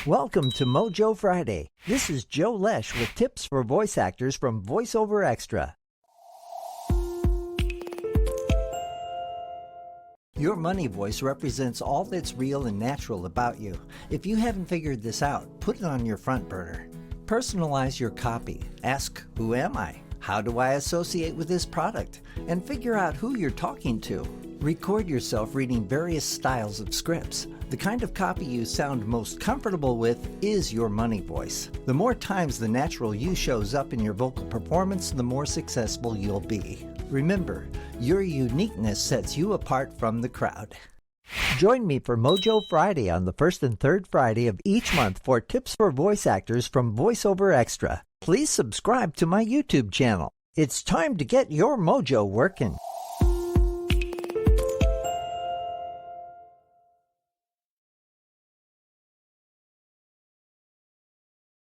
Welcome to Mojo Friday. This is Joe Lesh with tips for voice actors from VoiceOver Extra. Your money voice represents all that's real and natural about you. If you haven't figured this out, put it on your front burner. Personalize your copy. Ask, who am I? How do I associate with this product? And figure out who you're talking to. Record yourself reading various styles of scripts. The kind of copy you sound most comfortable with is your money voice. The more times the natural you shows up in your vocal performance, the more successful you'll be. Remember, your uniqueness sets you apart from the crowd. Join me for Mojo Friday on the first and third Friday of each month for tips for voice actors from VoiceOver Extra. Please subscribe to my YouTube channel. It's time to get your mojo working.